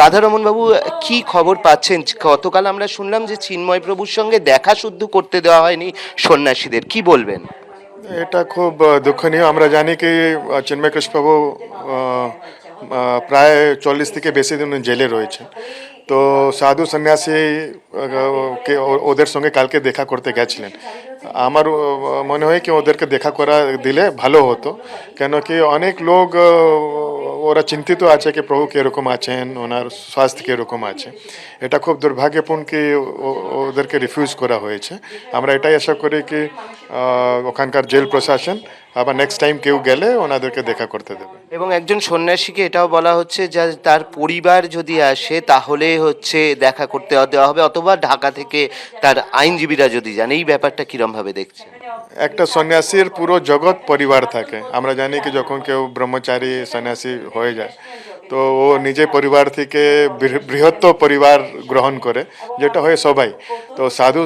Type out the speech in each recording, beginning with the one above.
রাধারমণ বাবু, কি খবর পাচ্ছেন? গতকাল আমরা শুনলাম যে চিন্ময় প্রভুর সঙ্গে দেখা শুদ্ধ করতে দেওয়া হয়নি সন্ন্যাসীদের, কি বলবেন? এটা খুব দুঃখনীয়। আমরা জানি কি চিন্ময় কৃষ্ণবাবু প্রায় 40 থেকে বেশি দিন জেলে রয়েছে। তো সাধু সন্ন্যাসী ওদের সঙ্গে কালকে দেখা করতে গেছিলেন। আমার মনে হয় কি ওদেরকে দেখা করা দিলে ভালো হতো, কেন কি অনেক লোক ওরা চিন্তিত আছে কি প্রভু কীরকম আছেন, ওনার স্বাস্থ্য কীরকম আছে। এটা খুব দুর্ভাগ্যপূর্ণ কি ওদেরকে রিফিউজ করা হয়েছে। আমরা এটাই আশা করি কি ওখানকার জেল প্রশাসন আবার নেক্সট টাইম কেউ গেলে ওনাদেরকে দেখা করতে দেবে। এবং একজন সন্ন্যাসীকে এটাও বলা হচ্ছে যে তার পরিবার যদি আসে তাহলে হচ্ছে দেখা করতে দেওয়া হবে, অথবা ঢাকা থেকে তার আইনজীবীরা যদি যান। এই ব্যাপারটা কিরম ভাবে দেখছেন? একটা সন্ন্যাসীর পুরো জগৎ পরিবার থাকে। আমরা জানি কি যখন কেউ ব্রহ্মচারী সন্ন্যাসী হয়ে যায় তো ও নিজে পরিবার থেকে বৃহত্তর পরিবার গ্রহণ করে, যেটা হয় সবাই। তো সাধু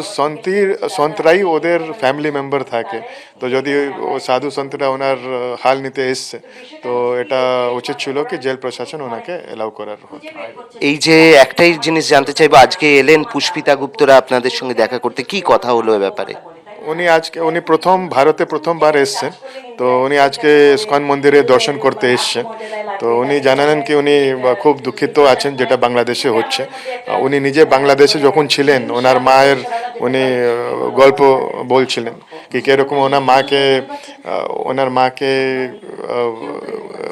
সন্তরাই ওদের ফ্যামিলি মেম্বার থাকে। তো যদি ও সাধু সন্তরা ওনার হাল নিতে এসছে, তো এটা উচিত ছিল কি জেল প্রশাসন ওনাকে এলাউ করার হতো। এই যে একটাই জিনিস জানতে চাইবো, আজকে এলেন পুষ্পিতা গুপ্তরা আপনাদের সঙ্গে দেখা করতে, কি কথা হলো এ ব্যাপারে? উনি ভারতে প্রথমবার এসছেন। তো উনি আজকে ইস্কন মন্দিরে দর্শন করতে এসছেন। তো উনি জানালেন কি উনি খুব দুঃখিত আছেন যেটা বাংলাদেশে হচ্ছে। উনি নিজে বাংলাদেশে যখন ছিলেন ওনার মায়ের উনি গল্প বলছিলেন কি কীরকম ওনার মাকে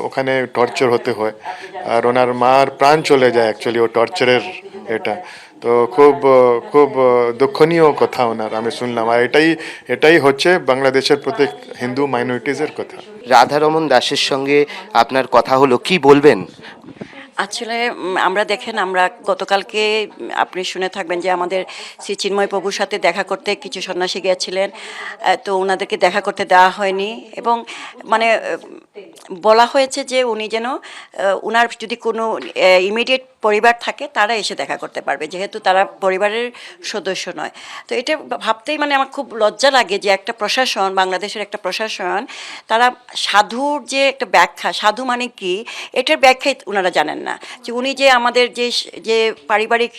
ওখানে টর্চার হতে হয়, আর ওনার মার প্রাণ চলে যায় অ্যাকচুয়ালি ও টর্চারের এটা। তো খুব খুব দুঃখনীয় কথা ওনার আমি শুনলাম। আর এটাই হচ্ছে বাংলাদেশের প্রত্যেক হিন্দু মাইনরিটিজের কথা। রাধারমণ দাসের সঙ্গে আপনার কথা হলো, কি বলবেন? আসলে আমরা দেখেন, আমরা গতকালকে আপনি শুনে থাকবেন যে আমাদের শ্রী চিন্ময় প্রভুর সাথে দেখা করতে কিছু সন্ন্যাসী গিয়েছিলেন। তো ওনাদেরকে দেখা করতে দেওয়া হয়নি এবং মানে বলা হয়েছে যে উনি যেন ওনার যদি কোনো ইমিডিয়েট পরিবার থাকে তারা এসে দেখা করতে পারবে, যেহেতু তারা পরিবারের সদস্য নয়। তো এটা ভাবতেই মানে আমার খুব লজ্জা লাগে যে একটা প্রশাসন, বাংলাদেশের একটা প্রশাসন, তারা সাধুর যে একটা ব্যাখ্যা, সাধু মানে কি এটার ব্যাখ্যাই ওনারা জানেন না। যে উনি যে আমাদের যে পারিবারিক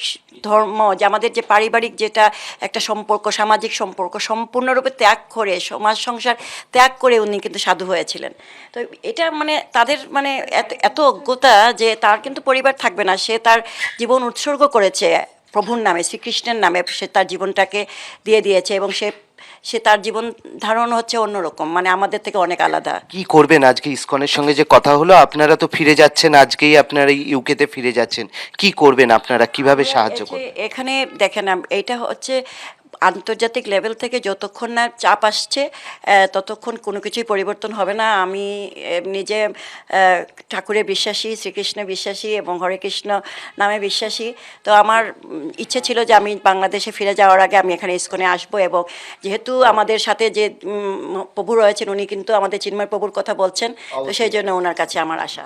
ধর্ম, যে আমাদের যে পারিবারিক যেটা একটা সম্পর্ক, সামাজিক সম্পর্ক সম্পূর্ণরূপে ত্যাগ করে, সমাজ সংসার ত্যাগ করে উনি কিন্তু সাধু হয়েছিলেন। তো এটা মানে তাদের মানে এত অজ্ঞতা যে তার কিন্তু পরিবার থাকবে না। সে তার জীবন উৎসর্গ করেছে প্রভুর নামে, শ্রীকৃষ্ণের নামে সে তার জীবনটাকে দিয়ে দিয়েছে এবং সে তার জীবন ধারণ হচ্ছে অন্যরকম, মানে আমাদের থেকে অনেক আলাদা। কি করবেন? আজকে ইসকনের সঙ্গে যে কথা হলো, আপনারা তো ফিরে যাচ্ছেন, আজকেই আপনারা ইউকেতে ফিরে যাচ্ছেন, কি করবেন আপনারা, কিভাবে সাহায্য করবেন? এখানে দেখেন, এইটা হচ্ছে আন্তর্জাতিক লেভেল থেকে যতক্ষণ না চাপ আসছে ততক্ষণ কোনো কিছুই পরিবর্তন হবে না। আমি নিজে ঠাকুরে বিশ্বাসী, শ্রীকৃষ্ণে বিশ্বাসী এবং হরে কৃষ্ণ নামে বিশ্বাসী। তো আমার ইচ্ছে ছিল যে আমি বাংলাদেশে ফিরে যাওয়ার আগে আমি এখানে ইসকনে আসবো, এবং যেহেতু আমাদের সাথে যে প্রভু রয়েছেন উনি কিন্তু আমাদের চিন্ময় প্রভুর কথা বলছেন, তো সেই জন্য ওনার কাছে আমার আশা।